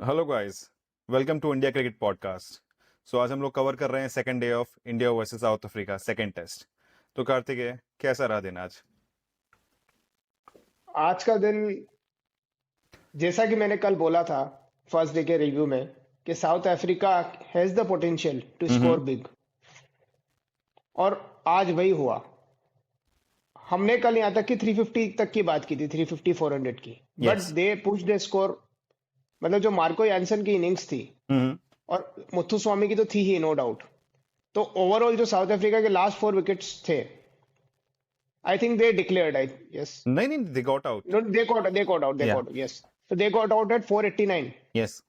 Hello guys, welcome to India cricket podcast. So आज हम लोग कवर कर रहे हैं second day of India versus South Africa second test. तो कार्तिकेय, कैसा रहा दिन आज? आज का दिन, जैसा कि मैंने कल बोला था फर्स्ट डे के रिव्यू में, कि South Africa has the potential to hmm. Score big, और आज वही हुआ। हमने कल यहाँ तक कि 350 तक की बात की थी, 350 400 की, but yes. They push they score. मतलब जो मार्को यानसन की इनिंग्स थी, हम्म। और मुथु स्वामी की तो थी ही, नो डाउट। तो ओवरऑल जो साउथ अफ्रीका के लास्ट 4 विकेट्स थे, I think they declared, I yes, नहीं नहीं, they got out. No, they yeah. Got yes. So they got out at 489. Yes.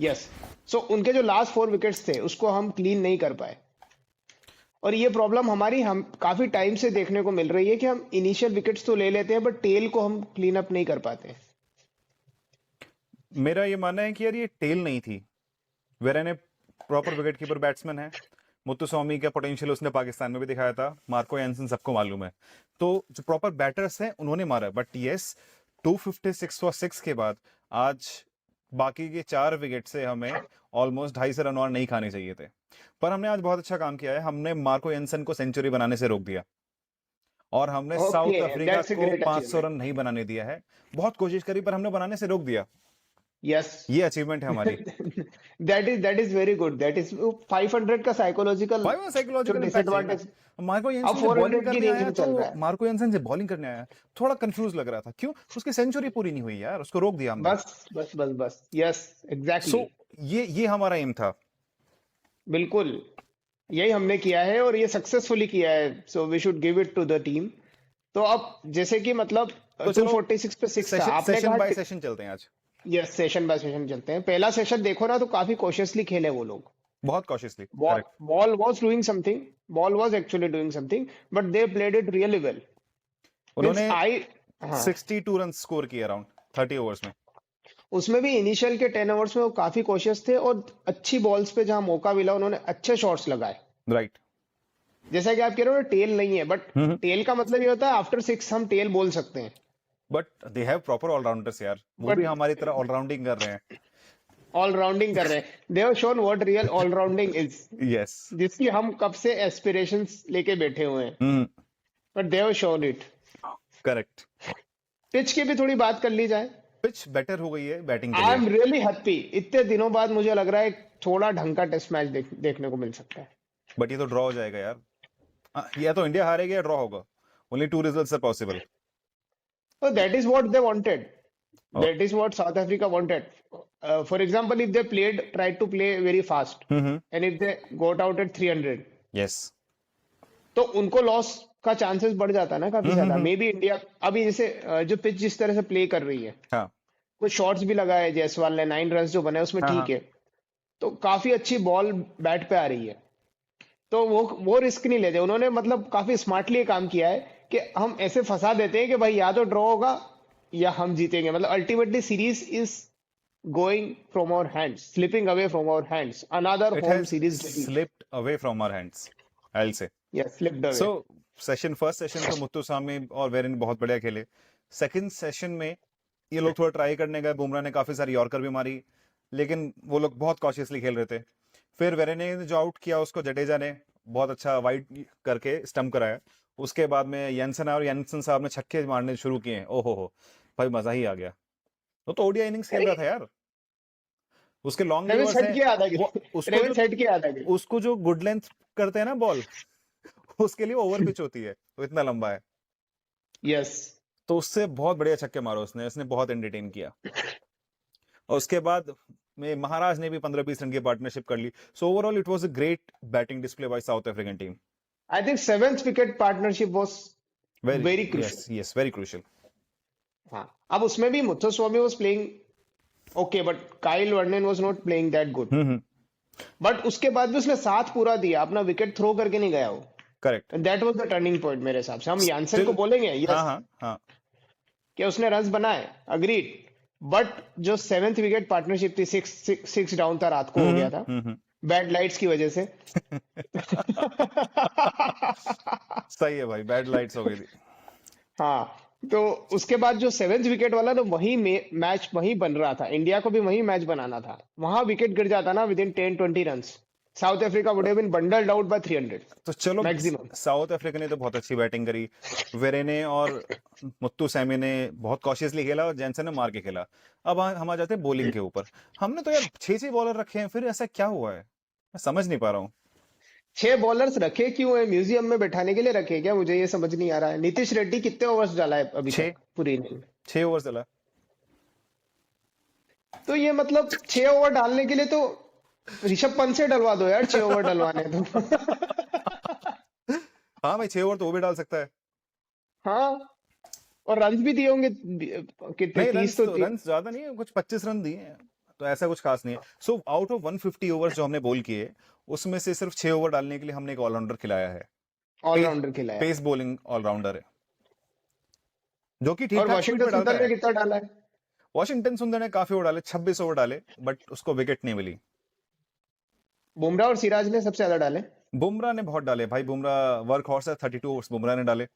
Yes. So उनके जो लास्ट 4 विकेट्स थे उसको हम क्लीन नहीं कर पाए। और ये प्रॉब्लम हमारी हम काफी टाइम से देखने को मिल रही है कि हम इनिशियल विकेट्स तो ले लेते हैं, बट टेल को हम क्लीन अप नहीं कर पाते। मेरा ये मानना है कि यार ये टेल नहीं थी। वेरेन ने प्रॉपर विकेट कीपर बैट्समैन है। मुत्तुस्वामी का पोटेंशियल उसने पाकिस्तान में भी दिखाया था, मार्को यानसन सबको मालूम है। तो जो प्रॉपर बैटर्स हैं उन्होंने मारा, बट यस, 256 फॉर 6 के बाद आज बाकी के 4 विकेट से हमें ऑलमोस्ट 250 रन और नहीं खाने चाहिए थे। पर हमने आज बहुत अच्छा काम किया है, हमने मार्को यानसन को सेंचुरी बनाने से रोक दिया और हमने okay, south Africa that's a को ग्रेट 500 अचीवमेंट। रन नहीं बनाने दिया है। बहुत कोशिश करी पर हमने बनाने से रोक दिया। यस। ये अचीवमेंट है हमारी। That is very good. That is 500 का साइकोलॉजिकल भाई वो जो साइकोलॉजिकल इम्पैक्ट चाहिए ना। डिसएडवांटेज मार्को अब यानसन जब बॉलिंग 400 की करने रेंज आया में तो चल रहा है। मार्को यानसन जब बॉलिंग करने आया थोड़ा कंफ्यूज लग रहा था, क्यों उसकी सेंचुरी पूरी नहीं हुई यार, उसको रोक दिया हमने। बस बस बस बस, यस, सो एग्जैक्टली। ये हमारा एम था। बिल्कुल, यही हमने किया है और ये सक्सेसफुली किया है। So we should give it to the team. तो अब जैसे कि मतलब तो चलो 246 पे 6 था, सेशन आपने सेशन कहा। बाय सेशन चलते हैं आज। यस, सेशन बाय सेशन चलते हैं। पहला सेशन देखो ना, तो काफी कॉशियसली खेले वो लोग। बहुत cautiously, ball correct. Ball was doing something, ball was actually doing something, but they played it really well. Means उन्होंने आई, हाँ, 62 रन स्कोर किए अराउंड 30 ओवर्स में। उसमें भी इनिशियल के 10 ओवर्स में वो काफी कॉशियस थे, और अच्छी बॉल्स पे जहां मौका मिला उन्होंने अच्छे शॉट्स लगाए। राइट। जैसा कि आप कह रहे हो टेल नहीं है, बट हम्म। टेल का मतलब ये होता है आफ्टर 6 हम टेल बोल सकते हैं। But they have proper allrounders यार, वो भी बट हमारी तरह ऑलराउंडिंग कर रहे हैं। ऑलराउंडिंग कर रहे हैं, they have shown what real allrounding is, yes. जिसकी हम कब से एस्पिरेशंस लेके बैठे हुए हैं, hmm. But they have shown it. Correct. Pitch की भी थोड़ी बात कर ली जाए। पिच बेटर हो गई है बैटिंग के आई लिए। एम रियली हैप्पी, इतने दिनों बाद मुझे लग रहा है थोड़ा ढंग का टेस्ट मैच देखने को मिल सकता है। बट ये तो ड्रॉ हो जाएगा यार। या तो इंडिया हारेगी या ड्रॉ होगा। Only two results are possible. So that is what they wanted. That is what South Africa wanted. For example, if they tried to play very fast, hmm. and if they got out at 300, yes. तो उनको loss का chances बढ़ जाता है ना काफी ज्यादा। हम्म। May be India अभी जैसे जो पिच जिस तरह से प्ले कर रही है, हाँ कुछ शॉट्स भी लगाए जायसवाल ने, 9 रन जो बने उसमें, हाँ ठीक हाँ। है। तो काफी अच्छी बॉल बैट पे आ रही है, तो वो रिस्क नहीं लेते उन्होंने। मतलब काफी स्मार्टली ये काम किया है कि हम ऐसे फंसा देते हैं कि भाई या तो ड्रॉ होगा या हम जीतेंगे। मतलब ultimately series is going from our hands, slipping away from our hands, another it home has series defeat. Slipped away from our hands, I will say. Yes, slipped so away. First session तो मुत्तुस्वामी और वेरिन बहुत बढ़िया खेले। Second session में ये लोग थोड़ा try करने गए, बुमराह ने काफी सारी यॉर्कर भी मारी, लेकिन वो लोग बहुत कॉशियसली खेल रहे थे। फिर वेरिन ने जो आउट किया उसको जडेजा ने बहुत अच्छा वाइड करके स्टंप कराया। उसके बाद में यंसन आया और यंसन साहब ने छक्के मारने शुरू किए। ओहो हो, भाई मजा ही आ गया। तो ओडीआई इनिंग्स खेल रहा था यार। उसके लॉन्ग रेवेंस लीवर्स हट हैं। के याद आ वो गया, रेवेंस हट के याद आ गया। उसको जो गुड लेंथ करते हैं ना बॉल, उसके लिए ओवर पिच होती है, वो इतना लंबा है। यस। तो उससे बहुत बढ़िया छक्के मारो उसने उसने बहुत एंटरटेन किया। और उसके बाद में महाराज ने भी 15-20 रन की पार्टनरशिप कर ली। So overall it was a great batting display by South African team. I think seventh wicket partnership was very, very yes crucial. Yes, very crucial. हाँ, अब उसमें भी Muthuswamy was playing okay, but Kyle Verreynne was not playing that good. Hmm. But उसके बाद भी उसने साथ पूरा दिया, अपना विकेट थ्रो करके नहीं गया वो। Correct. That was the turning point मेरे हिसाब से। हम यानसन को स्टिल। बोलेंगे हाँ यस हाँ हाँ। कि उसने रन्स बनाए, अग्रीड, बट जो सेवेंथ विकेट पार्टनरशिप थी, सिक्स सिक्स डाउन था, रात को हो गया था हम्म। बैड लाइट्स की वजह से। सही है भाई, बैड लाइट्स हो गई थी। हाँ, तो उसके बाद जो सेवेंथ विकेट वाला ना वही मैच वही बन रहा था, इंडिया को भी वही मैच बनाना था। वहां विकेट गिर जाता ना within 10-20 runs, South Africa would have been bundled out by 300 तो चलो मैक्सिमम। साउथ अफ्रीका ने तो बहुत अच्छी बैटिंग करी, वेरेने और मुत्तु सैमी ने बहुत कॉशियसली खेला और जैनसन ने मार के खेला। अब हम आ जाते हैं बॉलिंग के ऊपर। हमने तो यार 6-6 बॉलर रखे हैं, फिर ऐसा क्या हुआ है, मैं समझ नहीं पा रहा हूँ। 6 बॉलर्स रखे क्यों है? म्यूजियम में बैठाने के लिए रखे क्या? मुझे ये समझ नहीं आ रहा है। नीतीश रेड्डी कितने ओवर्स डाला है अभी छः तक पूरी इनिंग? 6 ओवर चला। तो ये मतलब 6 ओवर डालने के लिए तो ऋषभ पंत से डलवा दो यार, 6 ओवर डलवाने हैं तो। हाँ भाई, 6 ओवर तो वो भी डाल सकता है। हाँ, और रन्स भी दिए होंगे कितने, नहीं, 30 तो रन्स ज्यादा नहीं है, कुछ 25 रन दिए हैं, तो ऐसा कुछ खास नहीं है। सो आउट ऑफ 150 ओवर्स जो हमने बॉल किए, उसमें से सिर्फ 6 ओवर डालने के लिए हमने एक ऑलराउंडर खिलाया है। पेस ऑलराउंडर खिलाया। पेस बॉलिंग ऑलराउंडर है, जो कि ठीक और ठाक स्पीड वॉशिंगटन में डालता सुंदर ने है। कितना डाला है? वॉशिंगटन सुंदर ने काफी ओवर डाले, 26 ओवर डाले, बट उसको विकेट नहीं मिली। बुमराह और सिराज ने सबसे ज्यादा डाले। बुमराह ने बहुत डाले भाई, बुमराह वर्क हॉर्स है, 32 ओवर्स बुमराह ने डाले।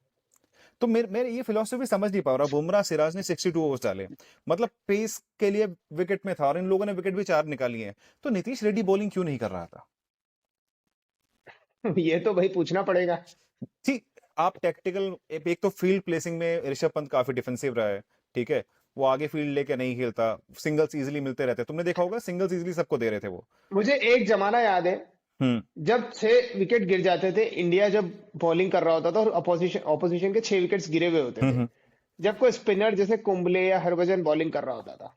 तो मेरे ये फिलोसफी समझ नहीं पा रहा, बुमराह सिराज ने 62 ओवर्स डाले, मतलब पेस के लिए विकेट में था, और इन लोगों ने विकेट भी 4 निकाली है। तो नीतीश रेड्डी बॉलिंग क्यों नहीं कर रहा था? ये तो भाई पूछना पड़ेगा। ठीक, आप टेक्टिकल, एक तो फील्ड प्लेसिंग में ऋषभ पंत काफी डिफेंसिव रहा है, ठीक है, वो आगे फील्ड लेके नहीं खेलता, सिंगल्स इजीली मिलते रहते, तुमने देखा होगा सिंगल्स इजीली सबको दे रहे थे वो। मुझे एक जमाना याद है हम्म जब 6 विकेट गिर जाते थे, इंडिया जब बॉलिंग कर रहा होता था और अपोजिशन अपोजिशन के 6 विकेट्स गिरे हुए होते थे, हम्म। जब कोई स्पिनर जैसे कुंबले या हरभजन बॉलिंग कर रहा होता था,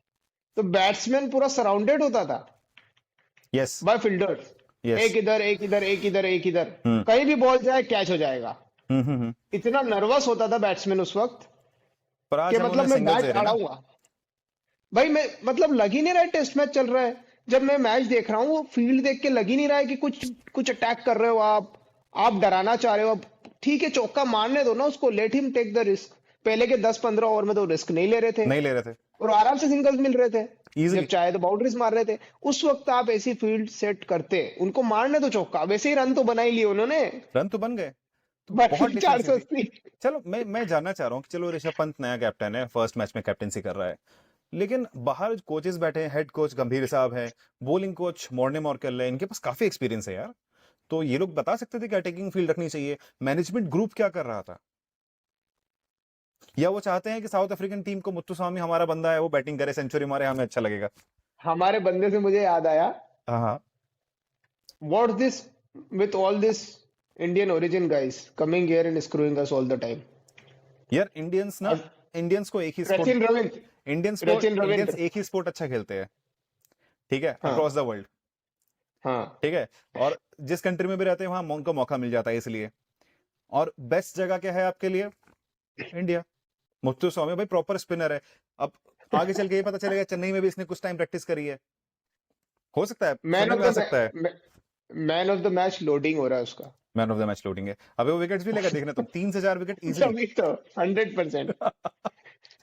तो बैट्समैन पूरा सराउंडेड होता था यस बाय फील्डर्स। यस। एक इधर एक इधर एक इधर एक इधर, हम्म कहीं भी बॉल जाए कैच हो जाएगा। हम्म। इतना नर्वस होता था बैट्समैन उस वक्त पर कि आज हम मतलब उन्हें मैं सिंगल्स बैट दे रहे हैं ना। अड़ाऊंगा। भाई मैं मतलब लग ही नहीं रहा है टेस्ट मैच चल रहा है। जब मैं मैच देख रहा हूँ वो फील्ड देख के लग ही नहीं रहा है कि कुछ कुछ अटैक कर रहे हो आप डराना चाह रहे हो। अब ठीक है, चौका मारने दो ना उसको, let him take the risk. पहले के 10-15 ओवर में तो रिस्क नहीं ले रहे थे नहीं ले रहे थे और आराम से सिंगल्स मिल रहे थे। जब इजीली। चाहे तो बाउंड्रीज मार रहे थे। उस वक्त आप ऐसी फील्ड सेट करते, उनको मारने दो चौका, वैसे ही रन तो बना ही लिए उन्होंने। रन तो बन गए, तो बहुत बाकी डिफेंसिव थी। 480। चलो मैं जानना चाह रहा हूँ कि चलो ऋषभ पंत नया कैप्टन है, फर्स्ट मैच में कैप्टनसी कर रहा है, लेकिन बाहर कोचेस बैठे हैं, हेड कोच गंभीर साहब है, बॉलिंग कोच मॉर्ने मॉर्कल है, इनके पास काफी एक्सपीरियंस है यार। तो ये लोग बता सकते थे कि अटैकिंग फील्ड रखनी चाहिए। मैनेजमेंट ग्रुप क्या कर रहा था? या वो चाहते हैं कि साउथ अफ्रीकन टीम को मुत्तुस्वामी हमारा बंदा है, वो बैटिंग करे, सेंचुरी मारे, हमें अच्छा लगेगा। हमारे बंदे से मुझे याद आया, हाँ हाँ। What this with all this Indian origin guys coming here and screwing us all the time. यार इंडियंस ना, इंडियंस को एक ही स्पोर्ट, सचिन रविंद्र। सचिन इंडियंस रविंद्र। एक ही स्पोर्ट अच्छा खेलते हैं, ठीक है, हाँ अक्रॉस द वर्ल्ड, हाँ। ठीक है, और जिस कंट्री में भी रहते हैं वहां उनको मौका मिल जाता है इसलिए। और बेस्ट जगह क्या है आपके लिए? इंडिया। मुत्तु स्वामी भाई प्रॉपर स्पिनर है। अब आगे चल के ये पता चलेगा चेन्नई में भी इसने कुछ टाइम प्रैक्टिस करी है, हो सकता है, मैन सुनने ऑफ में आ द सकता है। Man of the match loading हो रहा है उसका। Man of the match loading है, अबे वो विकेट्स भी लेगा, देखना तुम, 3 से 4 विकेट इजीली। तभी तो 100%।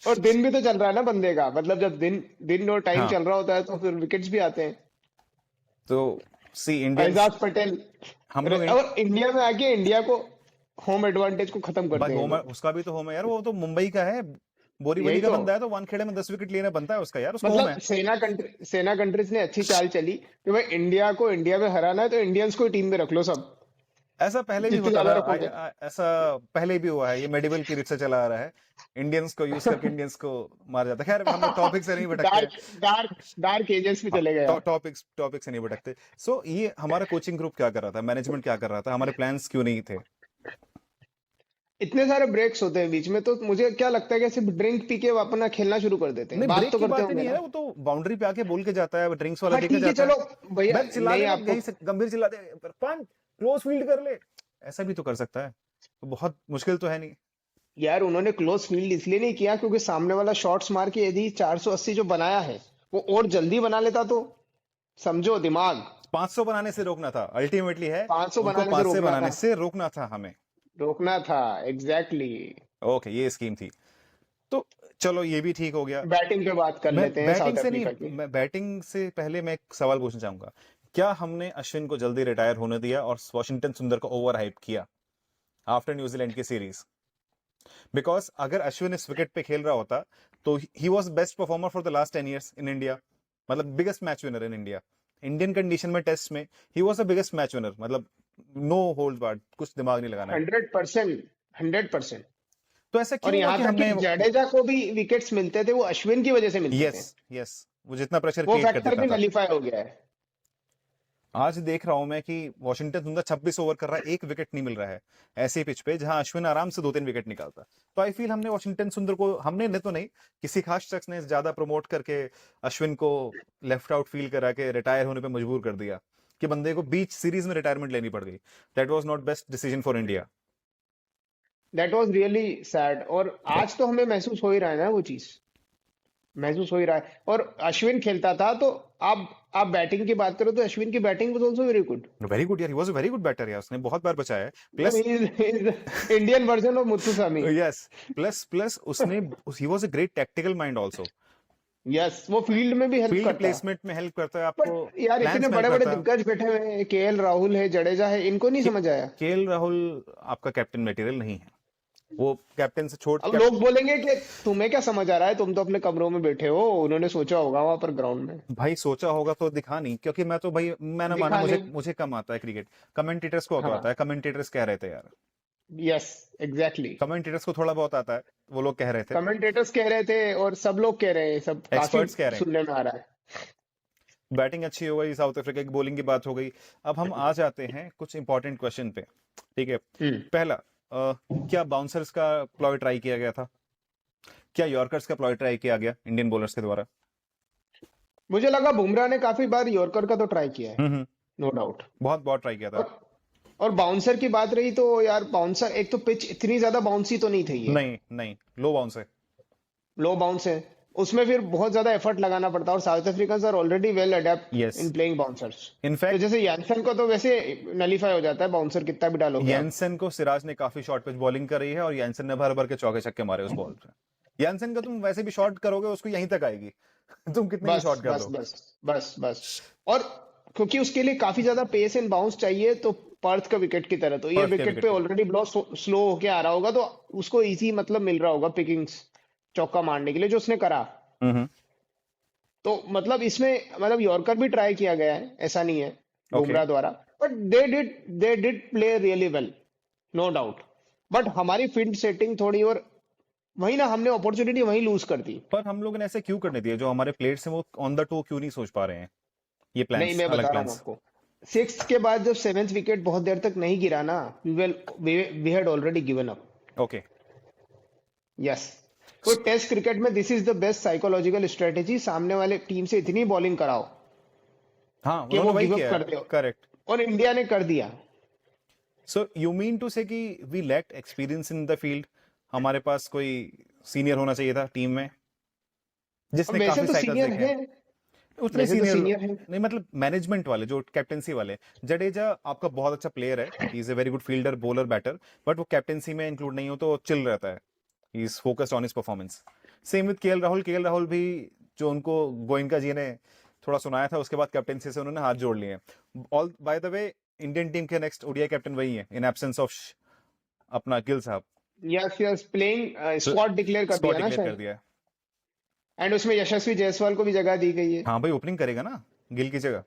और दिन भी तो चल रहा है ना बंदे का, मतलब जब दिन दिन और टाइम हाँ, चल रहा होता है तो फिर विकेट्स भी आते हैं। तो सी इंडियंस, एजाज पटेल। हम लोग और इंडिया में आके इंडिया को होम एडवांटेज को खत्म भाई करते हैं ये होम है, लोग। उसका भी तो होम है यार, वो तो मुंबई का है, बोरीवली यही का तो, बंदा है, तो वानखेड़े में 10 विकेट लेना बनता है उसका यार, उसको होम मतलब है। सेना कंट्रीज ने अच्छी चाल चली कि भाई इंडिया को इंडिया में हराना है तो इंडियंस को टीम में रख लो सब, ऐसा पहले भी जितने होता था, ज्यादा रखोगे। ऐसा पहले भी हुआ है, ये मेडिवल पीरियड से चला आ रहा है, इंडियंस को यूज करके इंडियंस को मारा जाता है। खैर हम लोग टॉपिक से नहीं भटकते हैं। डार्क डार्क डार्क एजेस पे हाँ, चले गए आप। टॉपिक से नहीं भटकते। सो ये हमारा कोचिंग ग्रुप क्या कर रहा था, मैनेजमेंट क्या कर रहा था, हमारे प्लान्स क्यों नहीं थे? इतने सारे ब्रेक्स होते हैं बीच में, तो मुझे क्या लगता है कि सिर्फ ड्रिंक पी के वो अपना खेलना शुरू कर देते हैं। नहीं, बात ब्रेक तो की करते बात ही होंगे नहीं है, ना। वो तो बाउंड्री पे आके बोल के जाता है, ड्रिंक्स वाला हाँ देके ठीक है, जाता है। चलो भैया, मैं चिल्ला नहीं देगा, आपको। यही से गंभीर चिल्ला दे, पंच क्लोज फील्ड कर ले, ऐसा भी तो कर सकता है, तो बहुत मुश्किल तो है नहीं। यार उन्होंने क्लोज फील्ड इसलिए नहीं किया क्योंकि सामने वाला शॉट्स मार के यदि 480 जो बनाया है वो और जल्दी बना लेता तो। समझो दिमाग। 500 बनाने से रोकना था, अल्टीमेटली है, 500 उनको बनाने से 5 से रोकना बनाने था। से रोकना था हमें। रोकना था, एग्जैक्टली। ओके, ये स्कीम थी। तो चलो ये भी ठीक हो गया। बैटिंग पे बात कर मैं लेते हैं बैटिंग साउथ से नहीं, अफ्रीका की। मैं बैटिंग से पहले मैं एक सवाल पूछना चाहूंगा, क्या हमने अश्विन को जल्दी रिटायर होने दिया और वॉशिंगटन सुंदर को ओवर हाइप किया आफ्टर न्यूजीलैंड की सीरीज? बिकॉज अगर अश्विन इस विकेट पे खेल रहा होता तो he was best performer for the last 10 years in India, मतलब biggest match winner in India. Indian condition में टेस्ट में ही was the biggest match winner, मतलब नो होल्ड बार्ड, कुछ दिमाग नहीं लगाना है। 100%, 100%। तो ऐसा और क्यों हुआ यहाँ कि तक कि हमने, जडेजा को भी विकेट्स मिलते थे, वो अश्विन की वजह से मिलते थे। यस यस, वो जितना प्रेशर वो क्रिएट कर फैक्टर देता भी था। नलीफाई हो गया है। आज देख रहा हूं मैं कि वॉशिंगटन सुंदर 26 ओवर कर रहा है, एक विकेट नहीं मिल रहा है ऐसे पिच पे जहां अश्विन आराम से 2-3 विकेट निकालता। तो आई फील हमने वॉशिंगटन सुंदर को, हमने नहीं तो नहीं, किसी खास शख्स ने ज्यादा प्रमोट करके अश्विन को लेफ्ट आउट फील करा के रिटायर होने पे मजबूर कर दिया कि बंदे को बीच सीरीज में रिटायरमेंट लेनी पड़ गई। That was not best decision for India. That was really sad. और आज तो हमें महसूस हो ही रहा है ना, वो चीज महसूस हो ही रहा है। और अश्विन खेलता था तो आप बैटिंग की बात करो तो अश्विन की batting was also very good. Very good यार, he was a very good batter यार, उसने बहुत बार बचाया है। Plus Indian version of Muthusamy. Yes, plus उसने, he was a great tactical mind also. Yes, वो फील्ड में भी हेल्प फील्ड करता है। प्लेसमेंट में हेल्प करता है आपको, बट यार इतने प्लान्स में हेल्प बड़े बड़े करता है। दिग्गज बैठे हुए हैं, केएल राहुल है, जडेजा है, इनको नहीं समझ आया। केएल राहुल आपका कैप्टन मटेरियल नहीं है, वो कैप्टन से छोड़ अब लोग बोलेंगे कि तुम्हें क्या समझ आ रहा है, तुम तो अपने कमरों में बैठे हो, उन्होंने सोचा होगा वहां पर ग्राउंड में। भाई सोचा होगा तो दिखा नहीं, क्योंकि मैं तो भाई, मैंने माना दिखा मुझे नहीं। मुझे कम आता है क्रिकेट, कमेंटेटर्स को तो आता हाँ। है, कमेंटेटर्स कह रहे थे यार, यस, एग्जैक्टली। कमेंटेटर्स को थोड़ा बहुत आता है, वो लोग कह रहे थे, कमेंटेटर्स कह रहे थे और सब लोग कह रहे हैं, सब काफी एक्सपर्ट्स कह रहे हैं। सुनने में आ रहा है। बैटिंग अच्छी हो गई, साउथ अफ्रीका की बॉलिंग की बात हो गई। अब हम आ जाते हैं कुछ इंपॉर्टेंट क्वेश्चन पे, ठीक है। हम्म। पहला, क्या बाउंसर्स का प्लॉय ट्राई किया गया था? क्या यॉर्कर्स का प्लॉय ट्राई किया गया इंडियन बॉलर्स के द्वारा? मुझे लगा बुमराह ने काफी बार यॉर्कर का तो ट्राई किया है, हम्म, नो डाउट। बहुत बहुत ट्राई किया था। और और बाउंसर की बात रही तो यार बाउंसर, एक तो पिच इतनी ज्यादा बाउंसी तो नहीं थी ये, नहीं नहीं, लो बाउंस है। लो बाउंस है। उसमें फिर बहुत ज्यादा एफर्ट लगाना पड़ता है, और South Africans are already well adept yes, in playing bouncers. तो इनफैक्ट जैसे यानसन को तो वैसे नलीफाई हो जाता है बाउंसर, कितना भी डालोगे आप। यैनसन को सिराज ने काफी शॉर्ट पिच बॉलिंग करी है, और यैनसन ने भर भर के चौके छक्के मारे उस बॉल पे। यैनसन का तुम वैसे भी शॉट करोगे उसको यहीं तक आएगी तुम कितने भी बस शॉट कर बस दो। बस बस बस। और क्योंकि उसके लिए काफी ज्यादा पेस एंड बाउंस चाहिए, तो पर्थ का विकेट की तरह, तो ये पर्थ के विकेट विकेट पे की, ऑलरेडी बहुत स्लो होके आ रहा होगा, तो उसको इजी मतलब मिल रहा होगा पिकिंग्स चौका मारने के लिए, जो उसने करा। हम्म, तो मतलब इसमें मतलब यॉर्कर भी ट्राई किया गया है, ऐसा नहीं है ओके। बुमराह द्वारा। But they did play really well, no doubt. But हमारी फील्ड सेटिंग थोड़ी, और वही ना, हमने अपॉर्चुनिटी वही लूज कर दी। पर हम लोगों ने ऐसे क्यों करने दिए? जो हमारे प्लेयर्स हैं वो ऑन द टो क्यों नहीं सोच पा रहे हैं ये नहीं, प्लान्स, मैं अलग बता रहा हूँ प्लान्स? आपको, सिक्स के बाद जब सेवेंथ विकेट बहुत देर तक नहीं गिरा ना, we had already given up. Okay. Yes. तो टेस्ट क्रिकेट में this is the best psychological strategy, सामने वाले टीम से इतनी बॉलिंग कराओ हाँ, कि उन्होंने वो वही गिव अप किया है, कर दे। करेक्ट। और इंडिया ने कर दिया। So you mean to say कि we lacked experience in the field, हमारे पास कोई सीनियर होना चाहिए था टीम में अब जिसने वैसे काफी तो साइकिल्स सीनियर देखे है, हैं। उतने वैसे तो सीनियर सीनियर है। नहीं, मतलब मैनेजमेंट वाले, जो कैप्टेंसी वाले। जडेजा आपका बहुत अच्छा प्लेयर है, he is a very good fielder, bowler, batter, but वो कैप्टेंसी में इंक्लूड नहीं हो तो चिल रहता है, he is focused on his performance. Same with KL Rahul. KL Rahul भी, जो उनको गोयनका जी ने थोड़ा सुनाया था, उसके बाद कैप्टेंसी से उन्होंने हाथ जोड़ लिए। All bye the way, Indian team के नेक्स्ट ओडीआई कैप्टन वही है, इन एब्सेंस ऑफ अपना गिल साहब। Yes yes, playing squad declare कर स्पॉट दिया ना डिक्लेयर कर शायद। दिया है। एंड उसमें यशस्वी जायसवाल को भी जगह दी गई है। हाँ भाई, ओपनिंग करेगा ना गिल की जगह,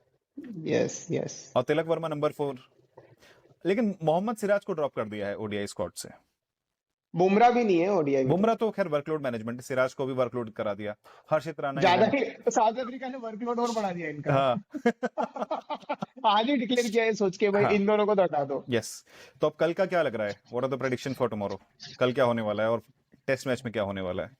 यस यस। और तिलक वर्मा नंबर 4। लेकिन मोहम्मद सिराज को ड्रॉप कर दिया है ओडीआई स्क्वाड से। बुमराह भी नहीं है ओडीआई में तो। बुमराह तो खैर वर्कलोड मैनेजमेंट, सिराज को भी वर्कलोड करा दिया। हर्षित राणा ज्यादा इवन, ही साउथ अफ्रीका ने वर्कलोड और बढ़ा दिया इनका। हाँ आज ही डिक्लेयर किया है, सोच के भाई हाँ, इन दोनों को तो हटा दो। यस। तो अब कल का क्या लग रहा है? What are the prediction for tomorrow? कल क्या होने वाला है, और टेस्ट मैच में क्या होने वाला है?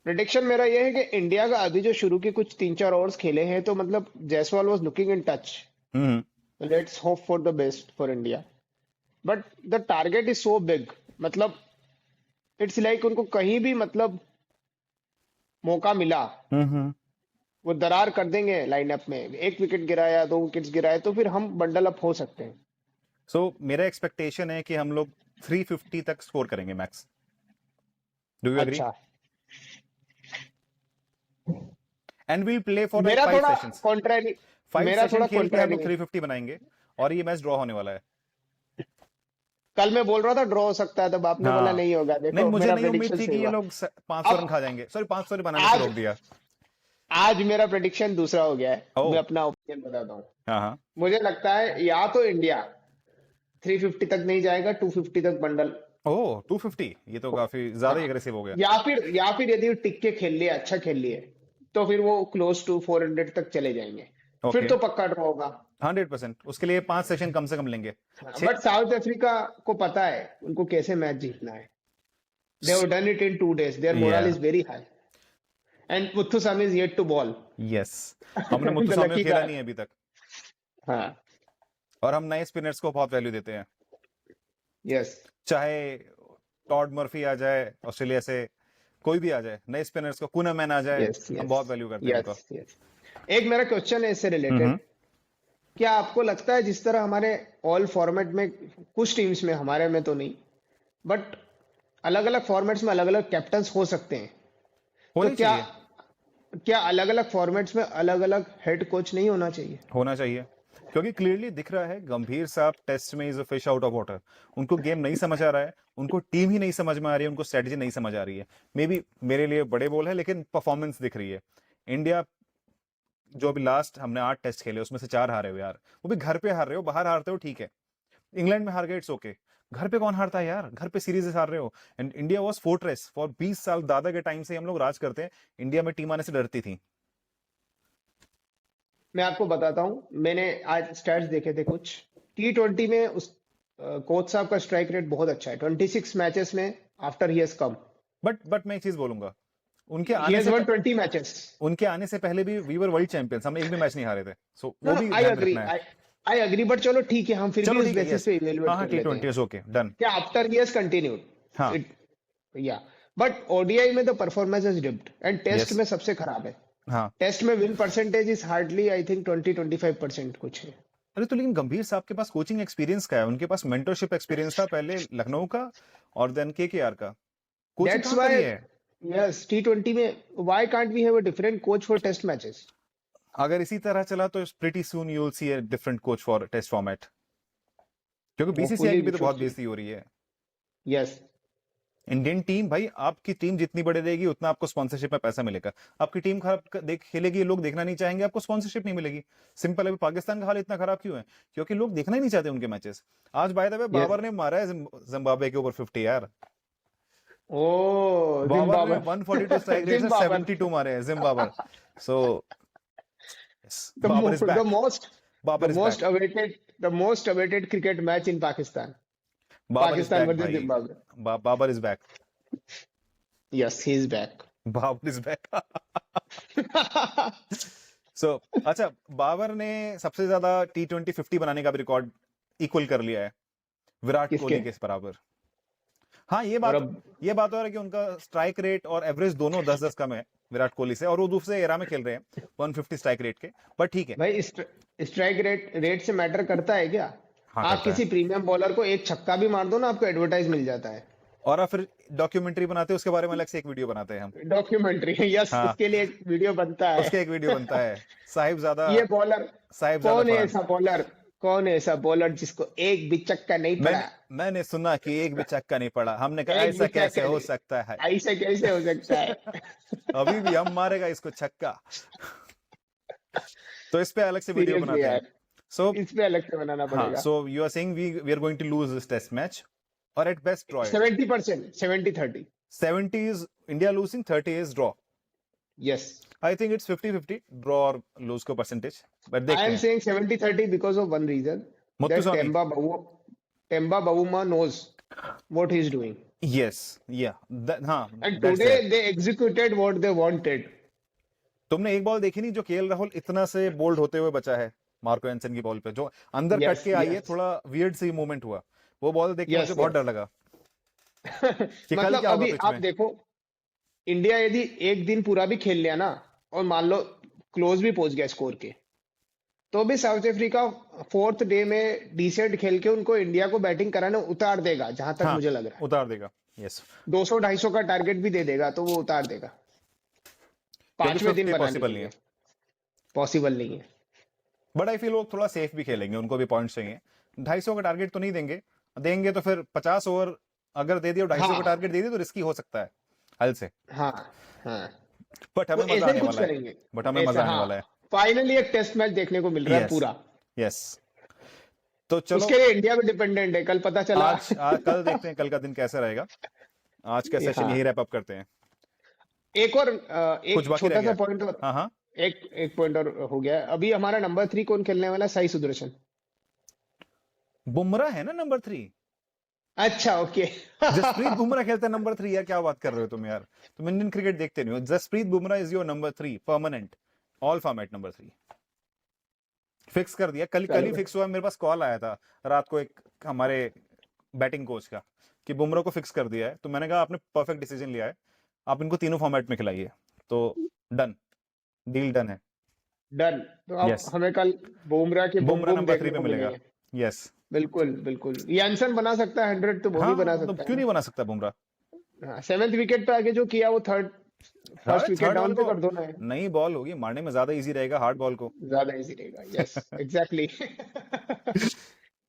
प्रिडिक्शन मेरा ये है कि इंडिया का अभी जो शुरू के कुछ 3-4 ओवर्स खेले हैं, तो मतलब Jaiswal was looking in touch. Hmm, let's hope for the best for India. But the target is so big, मतलब इट्स लाइक उनको कहीं भी मतलब मौका मिला, हम्म। वो दरार कर देंगे लाइनअप में। एक विकेट गिराया, 2 विकेट्स गिराए, तो फिर हम बंडल अप हो सकते हैं। सो मेरा एक्सपेक्टेशन है कि हम लोग 350 तक स्कोर करेंगे मैक्स। Do you agree? अच्छा, and we'll play for like मेरा 5 थोड़ा सेशंस। कॉन्ट्रैरी 5 मेरा सेशन थोड़ा खेल के हम कॉन्ट्रैरी लोग है। 350 बनाएंगे, और ये मैच ड्रॉ होने वाला है। कल मैं बोल रहा था ड्रॉ हो सकता है, तब आपने बोला हाँ नहीं होगा। नहीं, देखो मुझे मेरा नहीं उम्मीद प्रेडिक्शन थी सही कि ये हुआ। लोग 500 रन अब खा जाएंगे, सॉरी 500 बनाने से आज रोक दिया। आज मेरा प्रेडिक्शन दूसरा हो गया है। ओ मैं अपना ओपिनियन बताता हूँ। हाँ हाँ। मुझे लगता है या तो इंडिया 350 तक नहीं जाएगा, 250 तक बंडल, ओ 250, ये तो काफी ज्यादा ही एग्रेसिव हो गया। या फिर यदि वो टिक के खेल लिए, अच्छा खेल लिए, तो फिर वो क्लोज टू 400 तक चले जाएंगे। फिर ओके, तो पक्का ड्रॉ होगा। 100%। उसके लिए 5 सेशन कम से कम लेंगे। छह। बट साउथ अफ्रीका को पता है उनको कैसे मैच जीतना है। They have done it in 2 days, their morale या is very high, and Muthusamy is yet to bowl. Yes, हमने द मुत्तुसामी को लकी खेला गाय। नहीं है अभी तक, हाँ। और हम नए स्पिनर्स को बहुत वैल्यू देते हैं। यस चाहे टॉड मर्फी आ जाए ऑस्ट्रेलिया से, कोई भी आ जाए, नए स्पिनर्स को, कुनामैन आ जाए, यस हम यस बहुत वैल्यू करते हैं उनका। Yes yes. एक मेरा क्वेश्चन है इससे हम्म। रिलेटेड। क्या आपको लगता है जिस तरह हमारे ऑल फॉर्मेट में, कुछ टीम्स में, हमारे में तो नहीं, बट अलग अलग फॉर्मेट्स में अलग अलग कैप्टन्स हो सकते हैं, तो होनी क्या चाहिए, क्या अलग अलग फॉर्मेट्स में अलग अलग हेड कोच नहीं होना चाहिए? होना चाहिए, क्योंकि क्लियरली दिख रहा है गंभीर साहब टेस्ट में is a fish out of water. उनको गेम नहीं समझ आ रहा है, उनको टीम ही नहीं समझ में आ रही है, उनको स्ट्रेटजी नहीं समझ आ रही है। मे बी मेरे लिए बड़े बोल है, लेकिन परफॉर्मेंस दिख रही है। इंडिया जो अभी लास्ट हमने 8 टेस्ट खेले उसमें से 4 हारे हो यार, वो भी घर पे हार रहे हो, बाहर हारते हो ठीक है, इंग्लैंड में हार गए इट्स ओके, घर पे कौन हारता है यार, घर पे सीरीज हार रहे हो। And India was fortress for 20 साल, दादा के टाइम से हम लोग राज करते हैं, इंडिया में टीम आने से डरती थी। मैं आपको बताता हूं, मैंने आज स्टैट्स देखे थे कुछ। T20 में उस कोच साहब का स्ट्राइक रेट बहुत अच्छा है, 26 मैचेस में after he has come, but मैं एक चीज बोलूंगा, उनके ही आने हैज से वन 20 मैचेस। उनके आने से पहले भी वी वर वर्ल्ड चैंपियंस, हमने एक भी मैच नहीं हारे थे, सो नो वो नो, भी आई ध्यान में अग्री, रखना है। आई अग्री, बट चलो ठीक है, हम फिर भी चलो उस ठीक है, बेसिस यस, पे हाँ इवेलुएट हाँ, कर लेते T20 हैं। Is okay, done. क्या आफ्टर ही हैज कंटिन्यूड हाँ इट, या, बट ओडीआई में तो performance is dipped, and test yes में सबसे खराब है। हाँ। टेस्ट में win percentage is hardly, I think 20-25% कुछ है। अरे तो लेकिन गंभीर साहब के पास कोचिंग एक्सपीरियंस का है, उनके पास मेंटरशिप एक्सपीरियंस था पहले लखनऊ का और देन केकेआर का, कोचिंग दैट्स कहाँ करी व्हाई, है। यस, T20 में why can't we have a different coach for test matches? अगर इसी तरह चला तो pretty soon you will see a different coach for test format, क्योंकि बीसीसीआई होपफुली की भी वी तो शुड बहुत सी। बेइज्जती हो रही है। यस। इंडियन टीम, भाई आपकी टीम जितनी बड़ी रहेगी उतना आपको स्पॉन्सरशिप में पैसा मिलेगा। आपकी टीम खराब देख खेलेगी, लोग देखना नहीं चाहेंगे, आपको स्पॉन्सरशिप नहीं मिलेगी। सिंपल है। अभी पाकिस्तान का हाल इतना खराब क्यों है? क्योंकि लोग देखना ही नहीं चाहते उनके मैचेस। आज by the way yes. Babar ने मारा है जिम्बाब्वे के ऊपर 50 यार। ओ, बाबर ने जिम्बाब्वे। 142 स्ट्राइक रेट से जिम्बाब्वे, 72 मारे हैं Zimbabwe. So the Babar mo- is the back, most the Babar is back, most awaited the most awaited cricket match in Pakistan. Babar is Pakistan back versus भाई, Zimbabwe. Babar is back, Yes, he's back. Babar is back. So अच्छा, बाबर ने सबसे ज्यादा T20 50 बनाने का भी record equal कर लिया है विराट किसके? कोहली के बराबर। हाँ और अब ये बात हो रहा है कि उनका स्ट्राइक रेट और एवरेज दोनों 10-10 कम है विराट कोहली से, और वो दूसरे एरा में खेल रहे हैं 150 स्ट्राइक रेट के, बट ठीक है। भाई, स्ट्राइक रेट से मैटर करता है क्या? हाँ आप करता है। किसी प्रीमियम बॉलर को एक छक्का भी मार दो ना, आपको एडवर्टाइज मिल जाता है। और आप फिर डॉक्यूमेंट्री बनाते हैं उसके बारे में, अलग से एक वीडियो बनाते हैं हम। डॉक्यूमेंट्री, यस, हाँ, उसके लिए एक वीडियो बनता है। उसके एक वीडियो बनता है, साहिबजादा, ये बॉलर, साहिबजादा फरहान। कौन है ऐसा बॉलर जिसको एक भी छक्का नहीं पड़ा? मैंने सुना कि एक भी चक्का नहीं पड़ा, हमने कहा एक ऐसा भी कैसे छक्का हो नहीं, सकता है। ऐसे कैसे हो सकता है? अभी भी हम मारेगा इसको छक्का। तो इस पे अलग से वीडियो सीरियसली बनाते हैं। यार, सो इस पे अलग से बनाना हाँ, पड़ेगा। So you are saying we are going to lose this test match, और at best draw it. 70%, 70-30। 70 is India losing, 30 is draw. Yes, I think it's 50-50 draw और lose को percentage, but आई देखते एम हैं। Saying 70-30 because of one reason, that Muthusamy, Temba Bavuma knows what he is doing, yes, yeah, हाँ, and that's today there. They executed what they wanted. तुमने एक ball देखी नहीं जो केएल राहुल इतना से बोल्ड होते हुए बचा है मार्को एंसन की बॉल पे, जो अंदर कट यस के आई है, यस थोड़ा वियर्ड सी मूवमेंट हुआ, वो बॉल देख के मुझे यस बहुत डर यस। लगा कि कल मतलब क्या होगा अभी पिच आप में। देखो, इंडिया यदि एक दिन पूरा भी खेल लिया ना, और मान लो क्लोज भी पहुंच गया स्कोर के, तो भी साउथ अफ्रीका फोर्थ डे में डिसेंट खेल के उनको इंडिया को बैटिंग कराने उतार देगा, जहां तक हाँ, मुझे लग रहा है। उतार देगा, यस, 200-250 का टारगेट भी दे देगा तो वो उतार देगा। क्योंकि 5वें दिन 50 बनाने पॉसिबल के नहीं है। लिए पॉसिबल नहीं है। बट आई फील वो थोड़ा सेफ भी खेलेंगे, उनको भी पॉइंट्स चाहिए। 250 का टारगेट तो नहीं देंगे, देंगे तो फिर 50 ओवर अगर दे दिया 250 का हाँ टारगेट दे दिया तो रिस्की हो सकता है हल से। हाँ हाँ, बट वो हमें मजा ऐसा ही आने कुछ वाला है। करेंगे। बट हमें ऐसा मजा आने हाँ, वाला है। फाइनली एक टेस्ट मैच देखने को मिल रहा है यस पूरा। यस। तो चलो उसके लिए इंडिया पे डिपेंडेंट है, कल पता चला। कल देखते हैं कल का दिन कैसा रहेगा। आज का सेशन हाँ, यही रैप अप करते हैं। एक और कुछ एक बाकी रह छोटा सा गया? पॉइंट और, हाँ हाँ। एक एक पॉइंट और हो गया है। अभी हमारा नंबर 3 कौन खेलने वाला है? साई सुदर्शन। बुमराह है ना नंबर 3। अच्छा, ओके। जसप्रीत बुमराह खेलता है नंबर 3 यार, क्या बात कर रहे हो तुम यार, तुम इंडियन क्रिकेट देखते नहीं हो। Jasprit Bumrah is your number 3 permanent all format number 3। Fix कर दिया, कल ही चलो, फिक्स हुआ। मेरे पास कॉल आया था रात को एक हमारे बैटिंग कोच का कि बुमराह को फिक्स कर दिया है। तो मैंने कहा आपने परफेक्ट डिसीजन लिया है, आप इनको तीनों फॉर्मेट में खिलाइए। तो डन, डील डन है। डन। तो अब यस, हमें कल बुमराह की बम बुमराह बम नंबर 3 देखने पे को मिलेगा। मिलेंगे। यस। बिल्कुल बिल्कुल, यानसन बना सकता है 100, तो वो भी बना हाँ मतलब सकता क्यों है। नहीं बना सकता बुमराह। हाँ, 7th विकेट पे आके जो किया वो थर्ड, अरे first wicket third ball down पे को कर दो ना। नई बॉल होगी, मारने में ज्यादा इजी रहेगा हार्ड बॉल को। ज्यादा इजी रहेगा, यस एग्जैक्टली।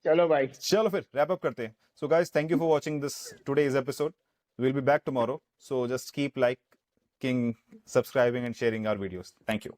चलो भाई। चलो फिर रैप अप करते हैं। So guys, thank you for watching this today's episode. Will be back tomorrow, so just keep liking, subscribing and sharing our videos. Thank you.